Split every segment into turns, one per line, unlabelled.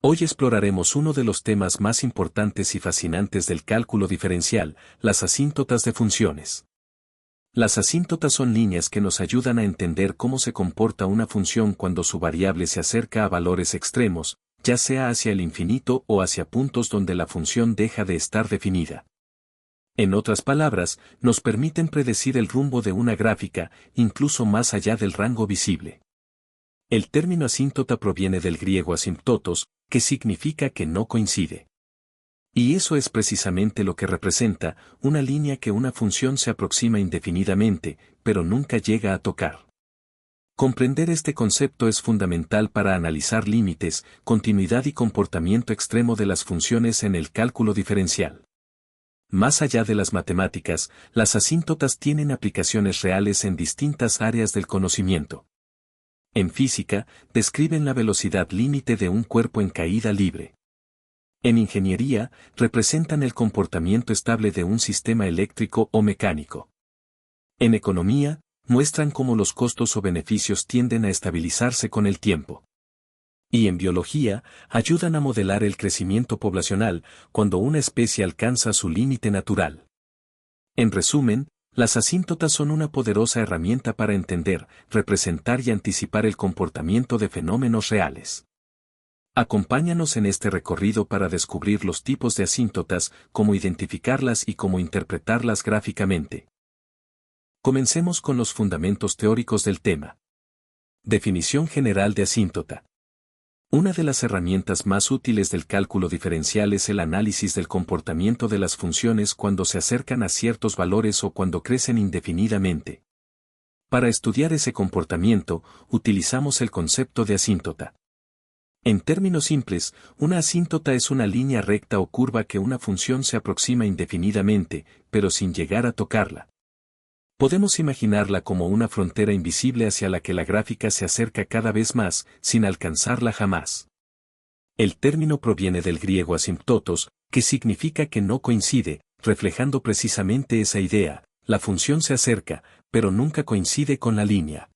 Hoy exploraremos uno de los temas más importantes y fascinantes del cálculo diferencial, las asíntotas de funciones. Las asíntotas son líneas que nos ayudan a entender cómo se comporta una función cuando su variable se acerca a valores extremos, ya sea hacia el infinito o hacia puntos donde la función deja de estar definida. En otras palabras, nos permiten predecir el rumbo de una gráfica, incluso más allá del rango visible. El término asíntota proviene del griego asimptotos, que significa que no coincide. Y eso es precisamente lo que representa, una línea que una función se aproxima indefinidamente, pero nunca llega a tocar. Comprender este concepto es fundamental para analizar límites, continuidad y comportamiento extremo de las funciones en el cálculo diferencial. Más allá de las matemáticas, las asíntotas tienen aplicaciones reales en distintas áreas del conocimiento. En física, describen la velocidad límite de un cuerpo en caída libre. En ingeniería, representan el comportamiento estable de un sistema eléctrico o mecánico. En economía, muestran cómo los costos o beneficios tienden a estabilizarse con el tiempo. Y en biología, ayudan a modelar el crecimiento poblacional cuando una especie alcanza su límite natural. En resumen, las asíntotas son una poderosa herramienta para entender, representar y anticipar el comportamiento de fenómenos reales. Acompáñanos en este recorrido para descubrir los tipos de asíntotas, cómo identificarlas y cómo interpretarlas gráficamente. Comencemos con los fundamentos teóricos del tema. Definición general de asíntota. Una de las herramientas más útiles del cálculo diferencial es el análisis del comportamiento de las funciones cuando se acercan a ciertos valores o cuando crecen indefinidamente. Para estudiar ese comportamiento, utilizamos el concepto de asíntota. En términos simples, una asíntota es una línea recta o curva que una función se aproxima indefinidamente, pero sin llegar a tocarla. Podemos imaginarla como una frontera invisible hacia la que la gráfica se acerca cada vez más, sin alcanzarla jamás. El término proviene del griego asimptotos, que significa que no coincide, reflejando precisamente esa idea, la función se acerca, pero nunca coincide con la línea.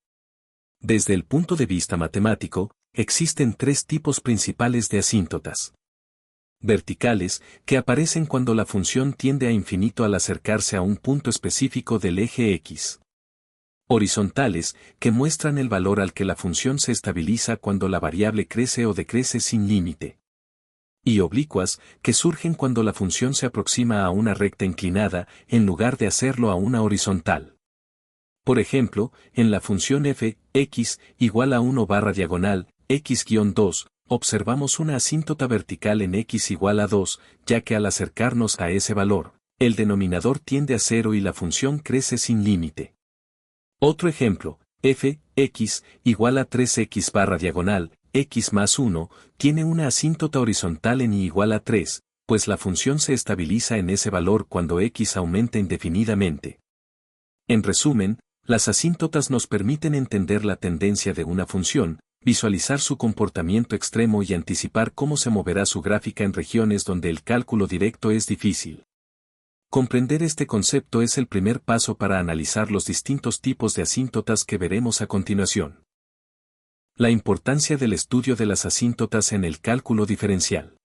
Desde el punto de vista matemático, existen tres tipos principales de asíntotas. Verticales, que aparecen cuando la función tiende a infinito al acercarse a un punto específico del eje X. Horizontales, que muestran el valor al que la función se estabiliza cuando la variable crece o decrece sin límite. Y oblicuas, que surgen cuando la función se aproxima a una recta inclinada, en lugar de hacerlo a una horizontal. Por ejemplo, en la función f, x, igual a 1 barra diagonal, x-2, observamos una asíntota vertical en x igual a 2, ya que al acercarnos a ese valor, el denominador tiende a 0 y la función crece sin límite. Otro ejemplo, f, x, igual a 3x barra diagonal, x más 1, tiene una asíntota horizontal en y igual a 3, pues la función se estabiliza en ese valor cuando x aumenta indefinidamente. En resumen, las asíntotas nos permiten entender la tendencia de una función, visualizar su comportamiento extremo y anticipar cómo se moverá su gráfica en regiones donde el cálculo directo es difícil. Comprender este concepto es el primer paso para analizar los distintos tipos de asíntotas que veremos a continuación. La importancia del estudio de las asíntotas en el cálculo diferencial.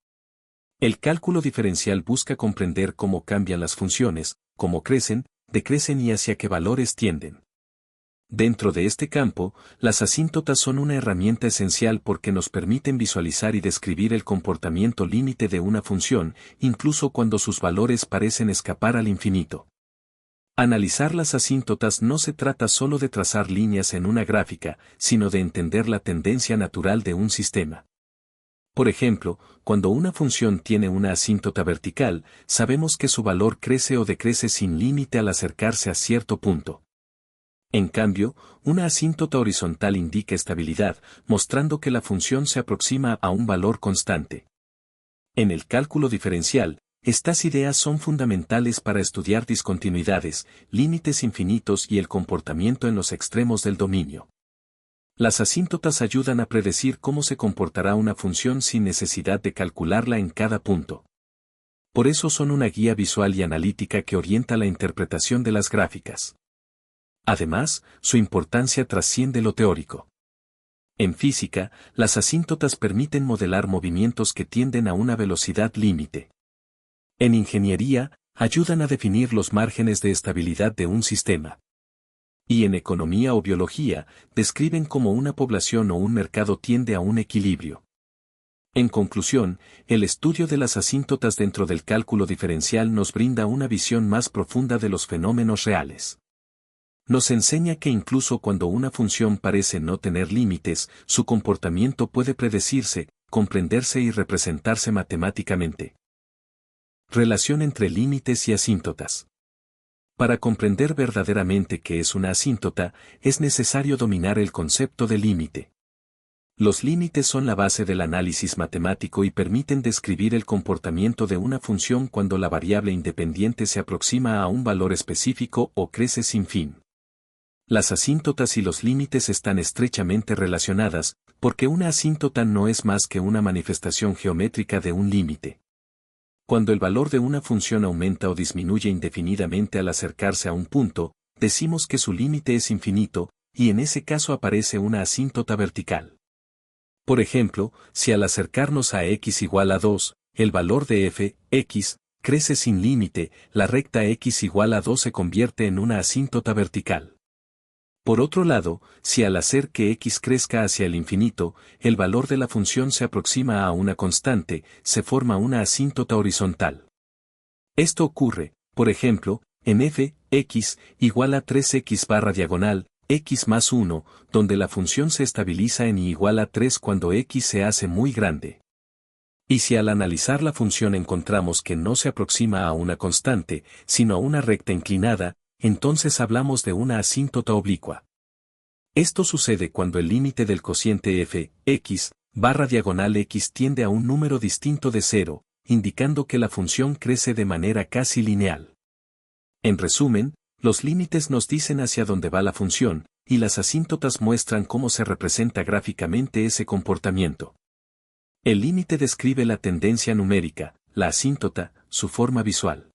El cálculo diferencial busca comprender cómo cambian las funciones, cómo crecen, decrecen y hacia qué valores tienden. Dentro de este campo, las asíntotas son una herramienta esencial porque nos permiten visualizar y describir el comportamiento límite de una función, incluso cuando sus valores parecen escapar al infinito. Analizar las asíntotas no se trata solo de trazar líneas en una gráfica, sino de entender la tendencia natural de un sistema. Por ejemplo, cuando una función tiene una asíntota vertical, sabemos que su valor crece o decrece sin límite al acercarse a cierto punto. En cambio, una asíntota horizontal indica estabilidad, mostrando que la función se aproxima a un valor constante. En el cálculo diferencial, estas ideas son fundamentales para estudiar discontinuidades, límites infinitos y el comportamiento en los extremos del dominio. Las asíntotas ayudan a predecir cómo se comportará una función sin necesidad de calcularla en cada punto. Por eso son una guía visual y analítica que orienta la interpretación de las gráficas. Además, su importancia trasciende lo teórico. En física, las asíntotas permiten modelar movimientos que tienden a una velocidad límite. En ingeniería, ayudan a definir los márgenes de estabilidad de un sistema. Y en economía o biología, describen cómo una población o un mercado tiende a un equilibrio. En conclusión, el estudio de las asíntotas dentro del cálculo diferencial nos brinda una visión más profunda de los fenómenos reales. Nos enseña que incluso cuando una función parece no tener límites, su comportamiento puede predecirse, comprenderse y representarse matemáticamente. Relación entre límites y asíntotas. Para comprender verdaderamente qué es una asíntota, es necesario dominar el concepto de límite. Los límites son la base del análisis matemático y permiten describir el comportamiento de una función cuando la variable independiente se aproxima a un valor específico o crece sin fin. Las asíntotas y los límites están estrechamente relacionadas, porque una asíntota no es más que una manifestación geométrica de un límite. Cuando el valor de una función aumenta o disminuye indefinidamente al acercarse a un punto, decimos que su límite es infinito, y en ese caso aparece una asíntota vertical. Por ejemplo, si al acercarnos a x igual a 2, el valor de f, x, crece sin límite, la recta x igual a 2 se convierte en una asíntota vertical. Por otro lado, si al hacer que x crezca hacia el infinito, el valor de la función se aproxima a una constante, se forma una asíntota horizontal. Esto ocurre, por ejemplo, en f, x, igual a 3x barra diagonal, x más 1, donde la función se estabiliza en y igual a 3 cuando x se hace muy grande. Y si al analizar la función encontramos que no se aproxima a una constante, sino a una recta inclinada, entonces hablamos de una asíntota oblicua. Esto sucede cuando el límite del cociente f, x, barra diagonal x tiende a un número distinto de 0, indicando que la función crece de manera casi lineal. En resumen, los límites nos dicen hacia dónde va la función, y las asíntotas muestran cómo se representa gráficamente ese comportamiento. El límite describe la tendencia numérica, la asíntota, su forma visual.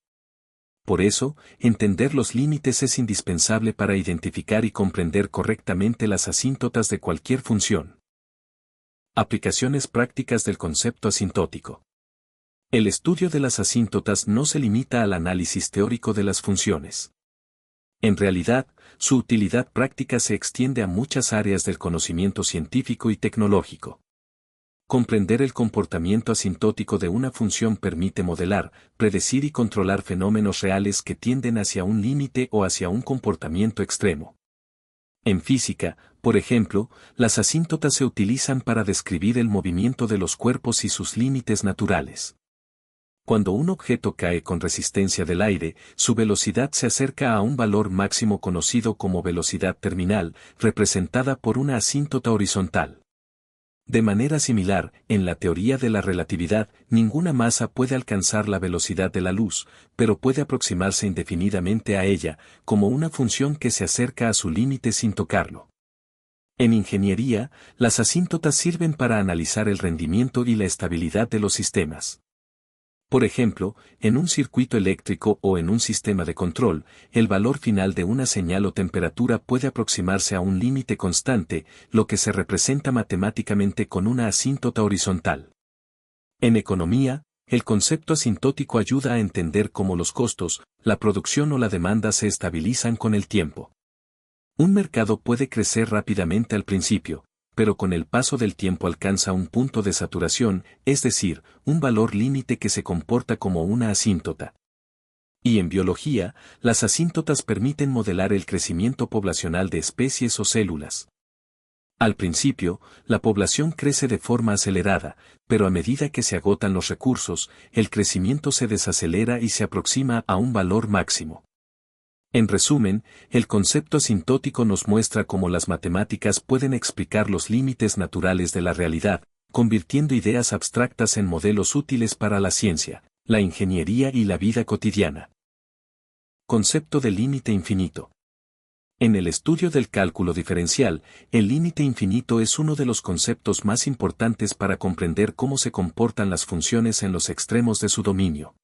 Por eso, entender los límites es indispensable para identificar y comprender correctamente las asíntotas de cualquier función. Aplicaciones prácticas del concepto asintótico. El estudio de las asíntotas no se limita al análisis teórico de las funciones. En realidad, su utilidad práctica se extiende a muchas áreas del conocimiento científico y tecnológico. Comprender el comportamiento asintótico de una función permite modelar, predecir y controlar fenómenos reales que tienden hacia un límite o hacia un comportamiento extremo. En física, por ejemplo, las asíntotas se utilizan para describir el movimiento de los cuerpos y sus límites naturales. Cuando un objeto cae con resistencia del aire, su velocidad se acerca a un valor máximo conocido como velocidad terminal, representada por una asíntota horizontal. De manera similar, en la teoría de la relatividad, ninguna masa puede alcanzar la velocidad de la luz, pero puede aproximarse indefinidamente a ella, como una función que se acerca a su límite sin tocarlo. En ingeniería, las asíntotas sirven para analizar el rendimiento y la estabilidad de los sistemas. Por ejemplo, en un circuito eléctrico o en un sistema de control, el valor final de una señal o temperatura puede aproximarse a un límite constante, lo que se representa matemáticamente con una asíntota horizontal. En economía, el concepto asintótico ayuda a entender cómo los costos, la producción o la demanda se estabilizan con el tiempo. Un mercado puede crecer rápidamente al principio, pero con el paso del tiempo alcanza un punto de saturación, es decir, un valor límite que se comporta como una asíntota. Y en biología, las asíntotas permiten modelar el crecimiento poblacional de especies o células. Al principio, la población crece de forma acelerada, pero a medida que se agotan los recursos, el crecimiento se desacelera y se aproxima a un valor máximo. En resumen, el concepto asintótico nos muestra cómo las matemáticas pueden explicar los límites naturales de la realidad, convirtiendo ideas abstractas en modelos útiles para la ciencia, la ingeniería y la vida cotidiana. Concepto de límite infinito. En el estudio del cálculo diferencial, el límite infinito es uno de los conceptos más importantes para comprender cómo se comportan las funciones en los extremos de su dominio.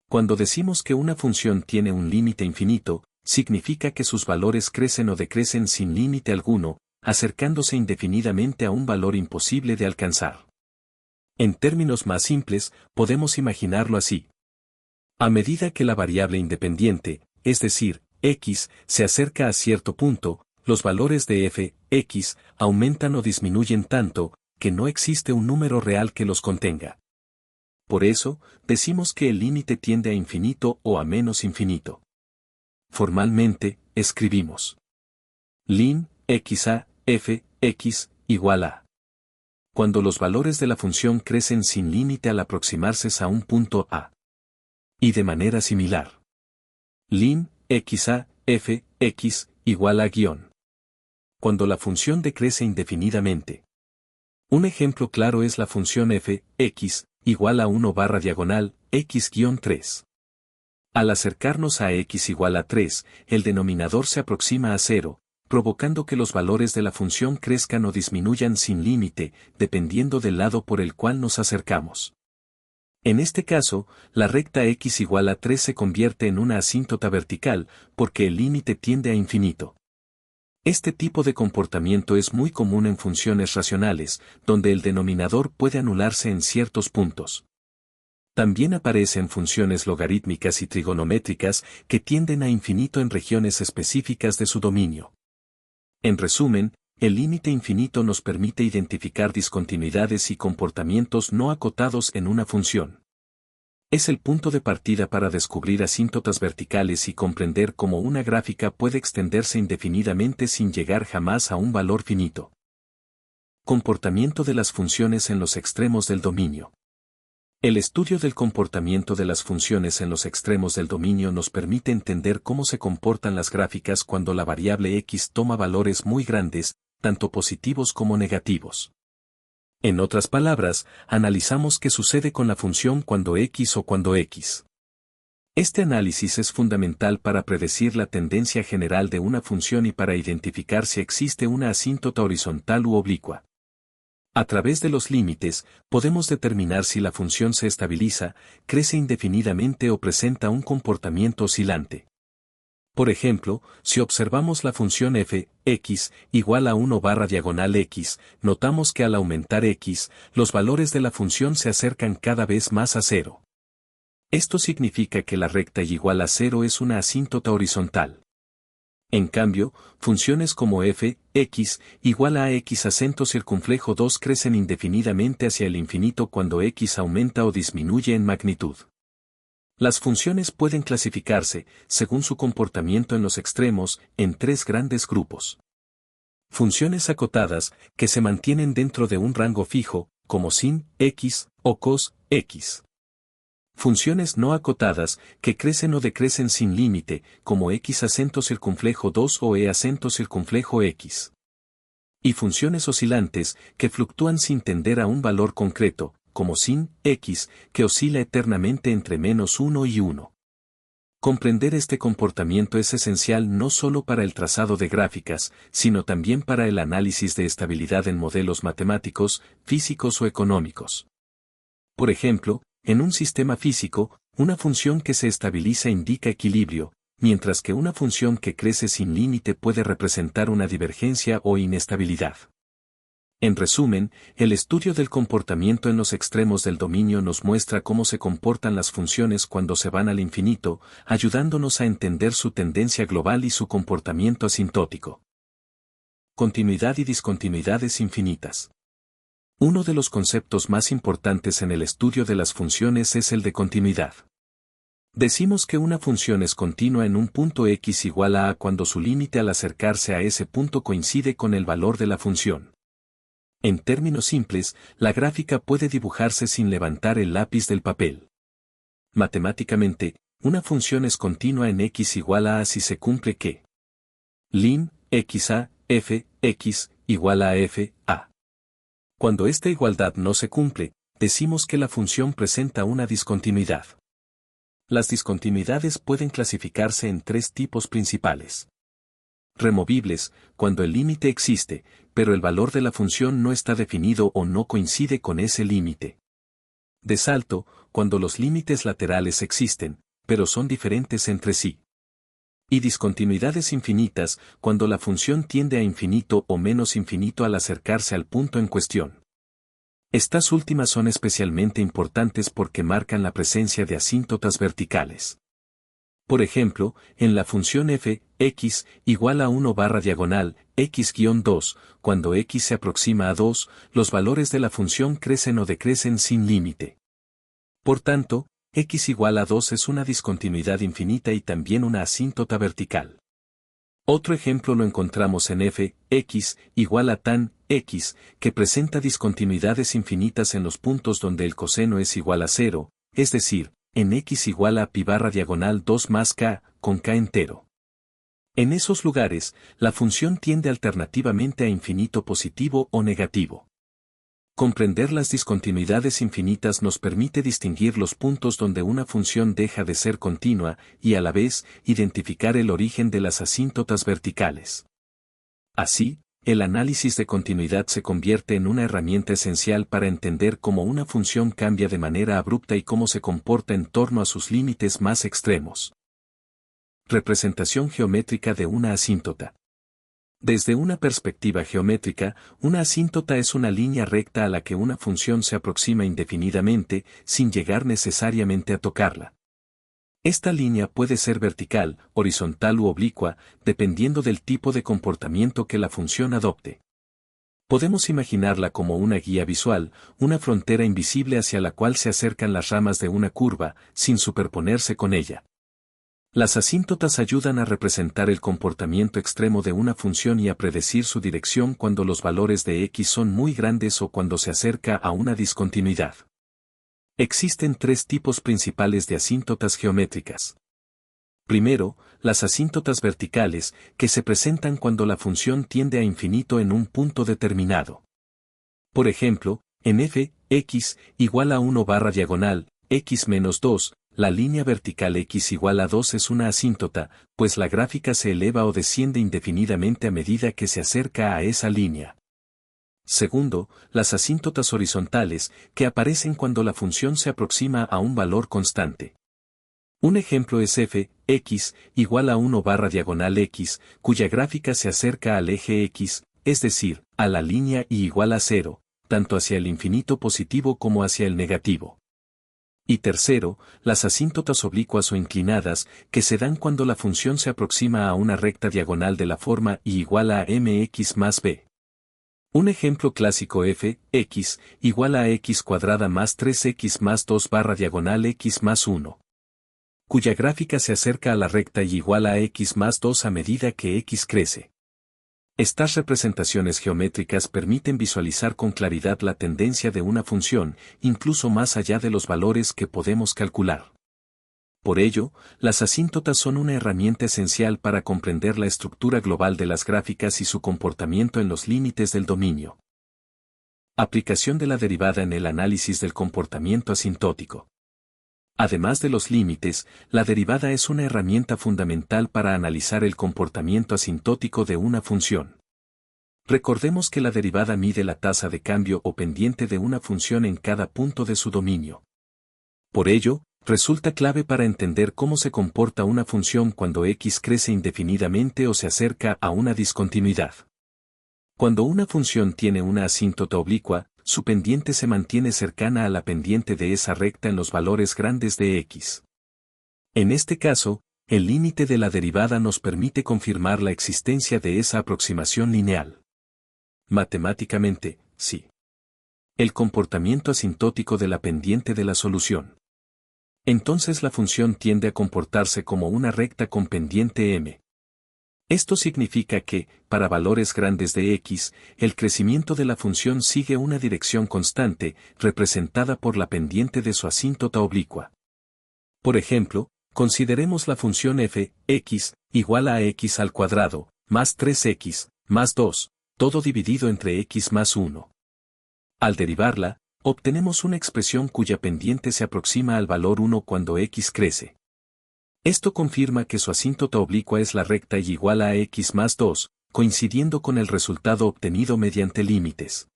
Cuando decimos que una función tiene un límite infinito, significa que sus valores crecen o decrecen sin límite alguno, acercándose indefinidamente a un valor imposible de alcanzar. En términos más simples, podemos imaginarlo así. A medida que la variable independiente, es decir, x, se acerca a cierto punto, los valores de f, x, aumentan o disminuyen tanto, que no existe un número real que los contenga. Por eso, decimos que el límite tiende a infinito o a menos infinito. Formalmente, escribimos ln x a f x igual a. Cuando los valores de la función crecen sin límite al aproximarse a un punto A. Y de manera similar. Ln x a f x igual a guión. Cuando la función decrece indefinidamente. Un ejemplo claro es la función f, x, igual a 1 barra diagonal, x-3. Al acercarnos a x igual a 3, el denominador se aproxima a 0, provocando que los valores de la función crezcan o disminuyan sin límite, dependiendo del lado por el cual nos acercamos. En este caso, la recta x igual a 3 se convierte en una asíntota vertical, porque el límite tiende a infinito. Este tipo de comportamiento es muy común en funciones racionales, donde el denominador puede anularse en ciertos puntos. También aparece en funciones logarítmicas y trigonométricas que tienden a infinito en regiones específicas de su dominio. En resumen, el límite infinito nos permite identificar discontinuidades y comportamientos no acotados en una función. Es el punto de partida para descubrir asíntotas verticales y comprender cómo una gráfica puede extenderse indefinidamente sin llegar jamás a un valor finito. Comportamiento de las funciones en los extremos del dominio. El estudio del comportamiento de las funciones en los extremos del dominio nos permite entender cómo se comportan las gráficas cuando la variable x toma valores muy grandes, tanto positivos como negativos. En otras palabras, analizamos qué sucede con la función cuando x o cuando x. Este análisis es fundamental para predecir la tendencia general de una función y para identificar si existe una asíntota horizontal u oblicua. A través de los límites, podemos determinar si la función se estabiliza, crece indefinidamente o presenta un comportamiento oscilante. Por ejemplo, si observamos la función f, x, igual a 1 barra diagonal x, notamos que al aumentar x, los valores de la función se acercan cada vez más a 0. Esto significa que la recta y igual a 0 es una asíntota horizontal. En cambio, funciones como f, x, igual a x acento circunflejo 2 crecen indefinidamente hacia el infinito cuando x aumenta o disminuye en magnitud. Las funciones pueden clasificarse, según su comportamiento en los extremos, en tres grandes grupos. Funciones acotadas, que se mantienen dentro de un rango fijo, como sin x o cos x. Funciones no acotadas, que crecen o decrecen sin límite, como x acento circunflejo 2 o e acento circunflejo x. Y funciones oscilantes, que fluctúan sin tender a un valor concreto, como sin x, que oscila eternamente entre -1 y 1. Comprender este comportamiento es esencial no solo para el trazado de gráficas, sino también para el análisis de estabilidad en modelos matemáticos, físicos o económicos. Por ejemplo, en un sistema físico, una función que se estabiliza indica equilibrio, mientras que una función que crece sin límite puede representar una divergencia o inestabilidad. En resumen, el estudio del comportamiento en los extremos del dominio nos muestra cómo se comportan las funciones cuando se van al infinito, ayudándonos a entender su tendencia global y su comportamiento asintótico. Continuidad y discontinuidades infinitas. Uno de los conceptos más importantes en el estudio de las funciones es el de continuidad. Decimos que una función es continua en un punto x igual a cuando su límite al acercarse a ese punto coincide con el valor de la función. En términos simples, la gráfica puede dibujarse sin levantar el lápiz del papel. Matemáticamente, una función es continua en x igual a si se cumple que ln x a f x igual a f a. Cuando esta igualdad no se cumple, decimos que la función presenta una discontinuidad. Las discontinuidades pueden clasificarse en tres tipos principales. Removibles, cuando el límite existe, pero el valor de la función no está definido o no coincide con ese límite. De salto, cuando los límites laterales existen, pero son diferentes entre sí. Y discontinuidades infinitas, cuando la función tiende a infinito o menos infinito al acercarse al punto en cuestión. Estas últimas son especialmente importantes porque marcan la presencia de asíntotas verticales. Por ejemplo, en la función f, x igual a 1 barra diagonal, x-2, cuando x se aproxima a 2, los valores de la función crecen o decrecen sin límite. Por tanto, x igual a 2 es una discontinuidad infinita y también una asíntota vertical. Otro ejemplo lo encontramos en f, x igual a tan x, que presenta discontinuidades infinitas en los puntos donde el coseno es igual a 0, es decir, en x igual a pi barra diagonal 2 más k, con k entero. En esos lugares, la función tiende alternativamente a infinito positivo o negativo. Comprender las discontinuidades infinitas nos permite distinguir los puntos donde una función deja de ser continua y a la vez identificar el origen de las asíntotas verticales. Así, el análisis de continuidad se convierte en una herramienta esencial para entender cómo una función cambia de manera abrupta y cómo se comporta en torno a sus límites más extremos. Representación geométrica de una asíntota. Desde una perspectiva geométrica, una asíntota es una línea recta a la que una función se aproxima indefinidamente, sin llegar necesariamente a tocarla. Esta línea puede ser vertical, horizontal u oblicua, dependiendo del tipo de comportamiento que la función adopte. Podemos imaginarla como una guía visual, una frontera invisible hacia la cual se acercan las ramas de una curva, sin superponerse con ella. Las asíntotas ayudan a representar el comportamiento extremo de una función y a predecir su dirección cuando los valores de x son muy grandes o cuando se acerca a una discontinuidad. Existen tres tipos principales de asíntotas geométricas. Primero, las asíntotas verticales, que se presentan cuando la función tiende a infinito en un punto determinado. Por ejemplo, en f, x igual a 1 barra diagonal, x menos 2, la línea vertical x igual a 2 es una asíntota, pues la gráfica se eleva o desciende indefinidamente a medida que se acerca a esa línea. Segundo, las asíntotas horizontales, que aparecen cuando la función se aproxima a un valor constante. Un ejemplo es f, x, igual a 1 barra diagonal x, cuya gráfica se acerca al eje x, es decir, a la línea y igual a 0, tanto hacia el infinito positivo como hacia el negativo. Y tercero, las asíntotas oblicuas o inclinadas, que se dan cuando la función se aproxima a una recta diagonal de la forma y igual a mx más b. Un ejemplo clásico f, x, igual a x cuadrada más 3x más 2 barra diagonal x más 1. Cuya gráfica se acerca a la recta y igual a x más 2 a medida que x crece. Estas representaciones geométricas permiten visualizar con claridad la tendencia de una función, incluso más allá de los valores que podemos calcular. Por ello, las asíntotas son una herramienta esencial para comprender la estructura global de las gráficas y su comportamiento en los límites del dominio. Aplicación de la derivada en el análisis del comportamiento asintótico. Además de los límites, la derivada es una herramienta fundamental para analizar el comportamiento asintótico de una función. Recordemos que la derivada mide la tasa de cambio o pendiente de una función en cada punto de su dominio. Por ello, resulta clave para entender cómo se comporta una función cuando x crece indefinidamente o se acerca a una discontinuidad. Cuando una función tiene una asíntota oblicua, su pendiente se mantiene cercana a la pendiente de esa recta en los valores grandes de x. En este caso, el límite de la derivada nos permite confirmar la existencia de esa aproximación lineal. Matemáticamente, sí. El comportamiento asintótico de la pendiente de la solución. Entonces la función tiende a comportarse como una recta con pendiente m. Esto significa que, para valores grandes de x, el crecimiento de la función sigue una dirección constante, representada por la pendiente de su asíntota oblicua. Por ejemplo, consideremos la función f, x, igual a x al cuadrado, más 3x, más 2, todo dividido entre x más 1. Al derivarla, obtenemos una expresión cuya pendiente se aproxima al valor 1 cuando x crece. Esto confirma que su asíntota oblicua es la recta y igual a x más 2, coincidiendo con el resultado obtenido mediante límites.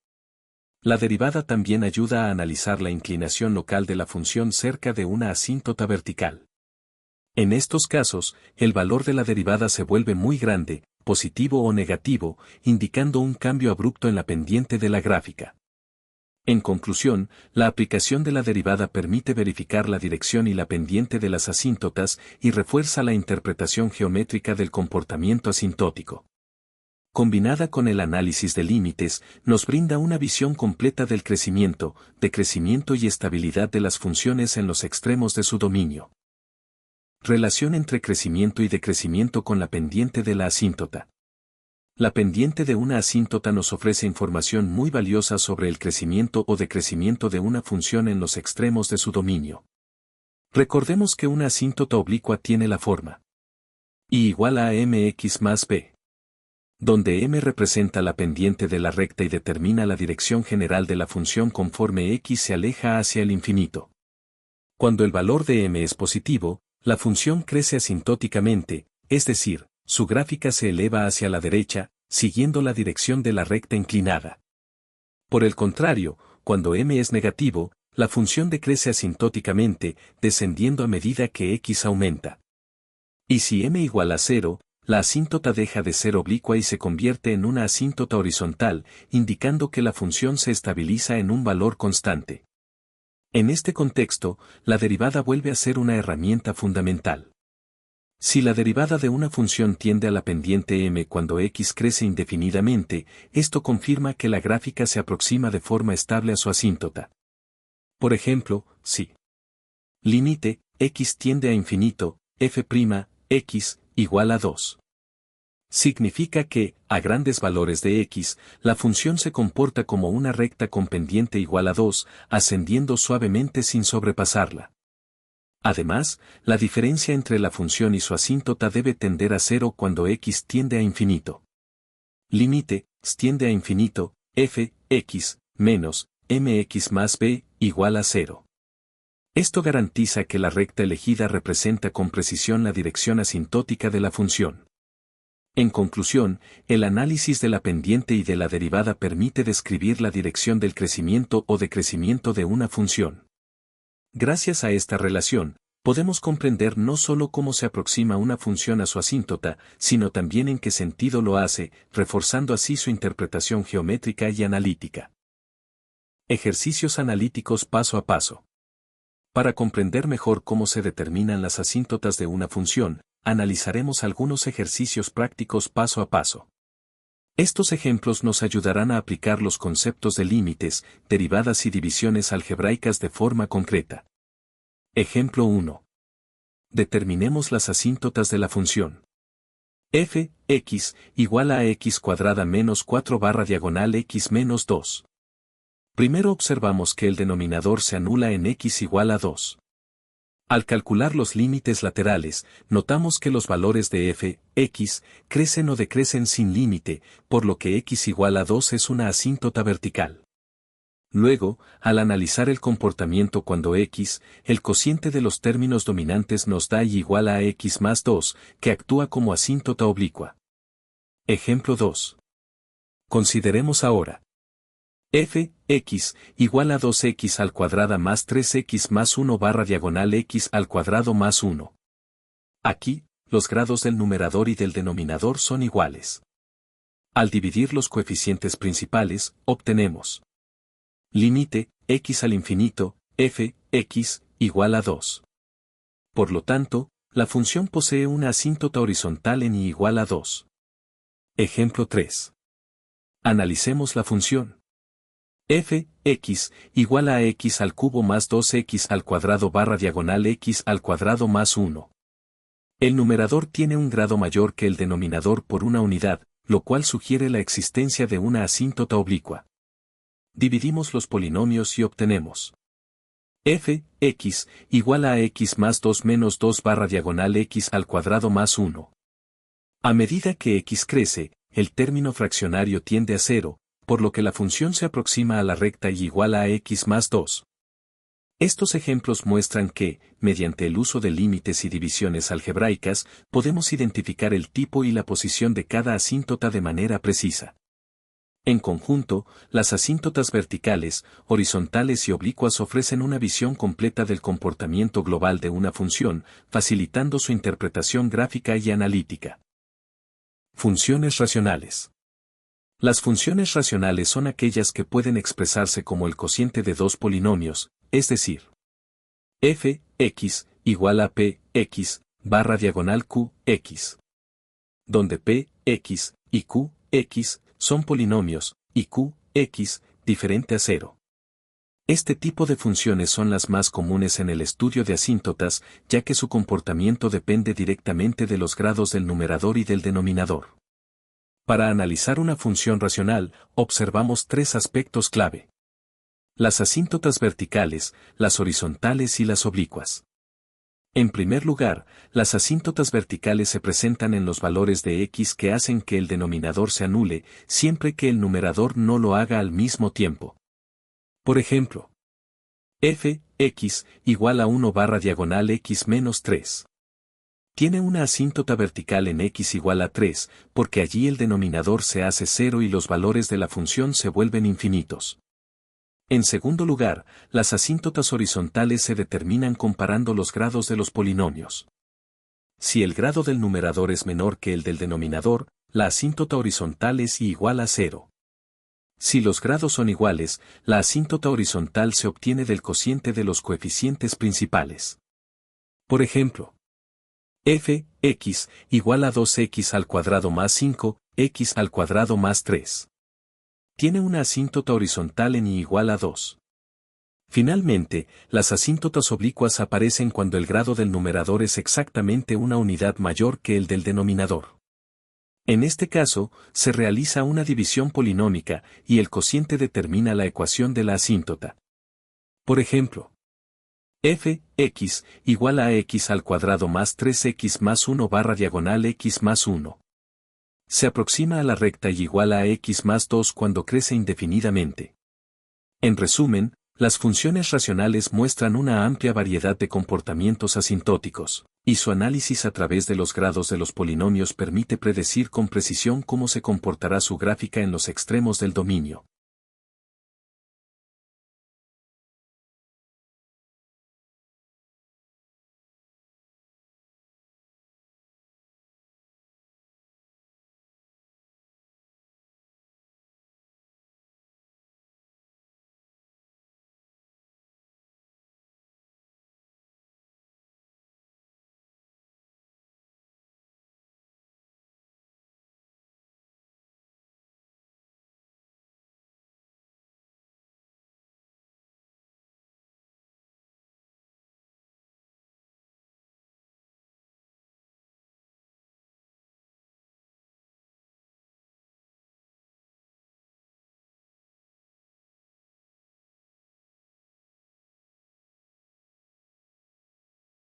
La derivada también ayuda a analizar la inclinación local de la función cerca de una asíntota vertical. En estos casos, el valor de la derivada se vuelve muy grande, positivo o negativo, indicando un cambio abrupto en la pendiente de la gráfica. En conclusión, la aplicación de la derivada permite verificar la dirección y la pendiente de las asíntotas y refuerza la interpretación geométrica del comportamiento asintótico. Combinada con el análisis de límites, nos brinda una visión completa del crecimiento, decrecimiento y estabilidad de las funciones en los extremos de su dominio. Relación entre crecimiento y decrecimiento con la pendiente de la asíntota. La pendiente de una asíntota nos ofrece información muy valiosa sobre el crecimiento o decrecimiento de una función en los extremos de su dominio. Recordemos que una asíntota oblicua tiene la forma y igual a mx más b, donde m representa la pendiente de la recta y determina la dirección general de la función conforme x se aleja hacia el infinito. Cuando el valor de m es positivo, la función crece asintóticamente, es decir, su gráfica se eleva hacia la derecha, siguiendo la dirección de la recta inclinada. Por el contrario, cuando m es negativo, la función decrece asintóticamente, descendiendo a medida que x aumenta. Y si m igual a 0, la asíntota deja de ser oblicua y se convierte en una asíntota horizontal, indicando que la función se estabiliza en un valor constante. En este contexto, la derivada vuelve a ser una herramienta fundamental. Si la derivada de una función tiende a la pendiente m cuando x crece indefinidamente, esto confirma que la gráfica se aproxima de forma estable a su asíntota. Por ejemplo, si límite x tiende a infinito, f' x igual a 2. Significa que, a grandes valores de x, la función se comporta como una recta con pendiente igual a 2, ascendiendo suavemente sin sobrepasarla. Además, la diferencia entre la función y su asíntota debe tender a 0 cuando x tiende a infinito. Límite, tiende a infinito, f, x, menos, mx más b, igual a 0. Esto garantiza que la recta elegida representa con precisión la dirección asintótica de la función. En conclusión, el análisis de la pendiente y de la derivada permite describir la dirección del crecimiento o decrecimiento de una función. Gracias a esta relación, podemos comprender no solo cómo se aproxima una función a su asíntota, sino también en qué sentido lo hace, reforzando así su interpretación geométrica y analítica. Ejercicios analíticos paso a paso. Para comprender mejor cómo se determinan las asíntotas de una función, analizaremos algunos ejercicios prácticos paso a paso. Estos ejemplos nos ayudarán a aplicar los conceptos de límites, derivadas y divisiones algebraicas de forma concreta. Ejemplo 1. Determinemos las asíntotas de la función. f, x, igual a x cuadrada menos 4 barra diagonal x menos 2. Primero observamos que el denominador se anula en x igual a 2. Al calcular los límites laterales, notamos que los valores de f, x, crecen o decrecen sin límite, por lo que x igual a 2 es una asíntota vertical. Luego, al analizar el comportamiento cuando x, el cociente de los términos dominantes nos da y igual a x más 2, que actúa como asíntota oblicua. Ejemplo 2. Consideremos ahora f, x, igual a 2x al cuadrado más 3x más 1 barra diagonal x al cuadrado más 1. Aquí, los grados del numerador y del denominador son iguales. Al dividir los coeficientes principales, obtenemos límite, x al infinito, f, x, igual a 2. Por lo tanto, la función posee una asíntota horizontal en y igual a 2. Ejemplo 3. Analicemos la función f, x, igual a x al cubo más 2x al cuadrado barra diagonal x al cuadrado más 1. El numerador tiene un grado mayor que el denominador por una unidad, lo cual sugiere la existencia de una asíntota oblicua. Dividimos los polinomios y obtenemos f, x, igual a x más 2 menos 2 barra diagonal x al cuadrado más 1. A medida que x crece, el término fraccionario tiende a 0, por lo que la función se aproxima a la recta y igual a x más 2. Estos ejemplos muestran que, mediante el uso de límites y divisiones algebraicas, podemos identificar el tipo y la posición de cada asíntota de manera precisa. En conjunto, las asíntotas verticales, horizontales y oblicuas ofrecen una visión completa del comportamiento global de una función, facilitando su interpretación gráfica y analítica. Funciones racionales. Las funciones racionales son aquellas que pueden expresarse como el cociente de dos polinomios, es decir, f, x, igual a p, x, barra diagonal q, x. Donde p, x, y q, x, son polinomios, y q, x, diferente a 0. Este tipo de funciones son las más comunes en el estudio de asíntotas, ya que su comportamiento depende directamente de los grados del numerador y del denominador. Para analizar una función racional, observamos tres aspectos clave: las asíntotas verticales, las horizontales y las oblicuas. En primer lugar, las asíntotas verticales se presentan en los valores de x que hacen que el denominador se anule, siempre que el numerador no lo haga al mismo tiempo. Por ejemplo, f, x, igual a 1 barra diagonal x menos 3. Tiene una asíntota vertical en x igual a 3, porque allí el denominador se hace 0 y los valores de la función se vuelven infinitos. En segundo lugar, las asíntotas horizontales se determinan comparando los grados de los polinomios. Si el grado del numerador es menor que el del denominador, la asíntota horizontal es igual a 0. Si los grados son iguales, la asíntota horizontal se obtiene del cociente de los coeficientes principales. Por ejemplo, f, x, igual a 2x al cuadrado más 5, x al cuadrado más 3. Tiene una asíntota horizontal en y igual a 2. Finalmente, las asíntotas oblicuas aparecen cuando el grado del numerador es exactamente una unidad mayor que el del denominador. En este caso, se realiza una división polinómica, y el cociente determina la ecuación de la asíntota. Por ejemplo, f, x, igual a x al cuadrado más 3x más 1 barra diagonal x más 1. Se aproxima a la recta y igual a x más 2 cuando crece indefinidamente. En resumen, las funciones racionales muestran una amplia variedad de comportamientos asintóticos, y su análisis a través de los grados de los polinomios permite predecir con precisión cómo se comportará su gráfica en los extremos del dominio.